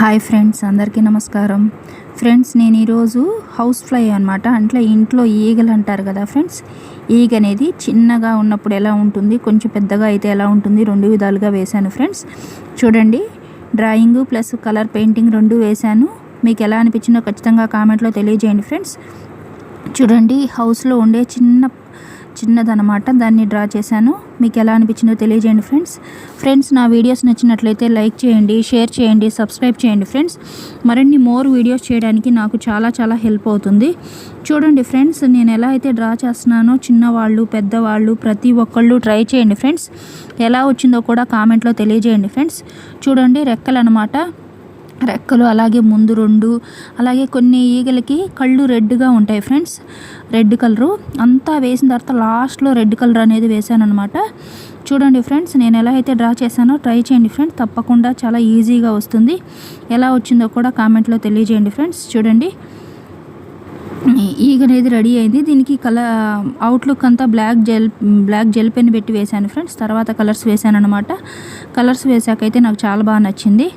Hi friends, అందరికీ నమస్కారం. Friends, నేను ఈరోజు హౌస్ ఫ్లై అనమాట. అంటే ఇంట్లో ఈగలు అంటారు కదా ఫ్రెండ్స్. ఈగ అనేది చిన్నగా ఉన్నప్పుడు ఎలా ఉంటుంది, కొంచెం పెద్దగా అయితే ఎలా ఉంటుంది, రెండు విధాలుగా వేశాను ఫ్రెండ్స్. చూడండి, డ్రాయింగ్ ప్లస్ కలర్ పెయింటింగ్ రెండు వేశాను. మీకు ఎలా అనిపించిందో ఖచ్చితంగా కామెంట్లో తెలియజేయండి ఫ్రెండ్స్. చూడండి, హౌస్లో ఉండే చిన్నదనమాట, దాన్ని డ్రా చేశాను. మీకు ఎలా అనిపించిందో తెలియజేయండి ఫ్రెండ్స్. నా వీడియోస్ నచ్చినట్లయితే లైక్ చేయండి, షేర్ చేయండి, సబ్స్క్రైబ్ చేయండి ఫ్రెండ్స్. మరిన్ని మోర్ వీడియోస్ చేయడానికి నాకు చాలా హెల్ప్ అవుతుంది. చూడండి ఫ్రెండ్స్, నేను ఎలా అయితే డ్రా చేస్తున్నానో చిన్నవాళ్ళు పెద్దవాళ్ళు ప్రతి ఒక్కళ్ళు ట్రై చేయండి ఫ్రెండ్స్. ఎలా వచ్చిందో కూడా కామెంట్లో తెలియజేయండి ఫ్రెండ్స్. చూడండి, రెక్కలు అనమాట, రెక్కలు అలాగే ముందు రెండు, అలాగే కొన్ని ఈగలకి కళ్ళు రెడ్గా ఉంటాయి ఫ్రెండ్స్. రెడ్ కలరు అంతా వేసిన తర్వాత లాస్ట్లో రెడ్ కలర్ అనేది వేసాను అనమాట. చూడండి ఫ్రెండ్స్, నేను ఎలా అయితే డ్రా చేశానో ట్రై చేయండి ఫ్రెండ్స్. తప్పకుండా చాలా ఈజీగా వస్తుంది. ఎలా వచ్చిందో కూడా కామెంట్లో తెలియజేయండి ఫ్రెండ్స్. చూడండి, ఈగ అనేది రెడీ అయింది. దీనికి అవుట్లుక్ అంతా బ్లాక్ జెల్ పెన్ పెట్టి వేశాను ఫ్రెండ్స్. తర్వాత కలర్స్ వేసాను అనమాట. కలర్స్ వేసాకైతే నాకు చాలా బాగా నచ్చింది.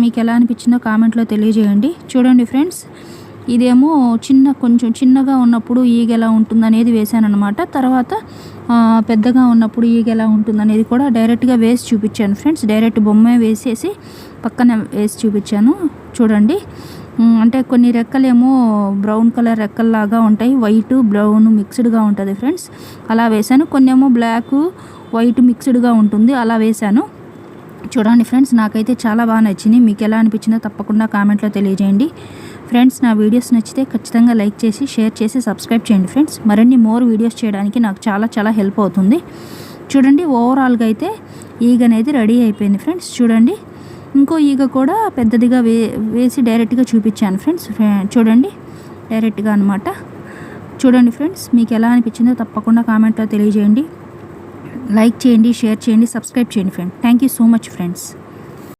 మీకు ఎలా అనిపించిందో కామెంట్లో తెలియజేయండి. చూడండి ఫ్రెండ్స్, ఇదేమో కొంచెం చిన్నగా ఉన్నప్పుడు ఈగ ఎలా ఉంటుందనేది వేసాను అనమాట. తర్వాత పెద్దగా ఉన్నప్పుడు ఈగ ఎలా ఉంటుందనేది కూడా డైరెక్ట్గా వేసి చూపించాను ఫ్రెండ్స్. డైరెక్ట్ బొమ్మ వేసేసి పక్కన వేసి చూపించాను. చూడండి, అంటే కొన్ని రెక్కలేమో బ్రౌన్ కలర్ రెక్కల్లాగా ఉంటాయి, వైట్ బ్రౌన్ మిక్స్డ్గా ఉంటుంది ఫ్రెండ్స్, అలా వేసాను. కొన్ని ఏమో బ్లాక్ వైట్ మిక్స్డ్గా ఉంటుంది, అలా వేసాను. చూడండి ఫ్రెండ్స్, నాకైతే చాలా బాగా నచ్చింది. మీకు ఎలా అనిపించిందో తప్పకుండా కామెంట్లో తెలియజేయండి ఫ్రెండ్స్. నా వీడియోస్ నచ్చితే ఖచ్చితంగా లైక్ చేసి షేర్ చేసి సబ్స్క్రైబ్ చేయండి ఫ్రెండ్స్. మరిన్ని మోర్ వీడియోస్ చేయడానికి నాకు చాలా హెల్ప్ అవుతుంది. చూడండి, ఓవరాల్గా అయితే ఈగ అనేది రెడీ అయిపోయింది ఫ్రెండ్స్. చూడండి, ఇంకో ఈగ కూడా పెద్దదిగా వేసి డైరెక్ట్గా చూపించాను ఫ్రెండ్స్. చూడండి, డైరెక్ట్గా అనమాట. చూడండి ఫ్రెండ్స్, మీకు ఎలా అనిపించిందో తప్పకుండా కామెంట్లో తెలియజేయండి. లైక్ చేయండి, షేర్ చేయండి, సబ్స్క్రైబ్ చేయండి friends. Thank you so much friends.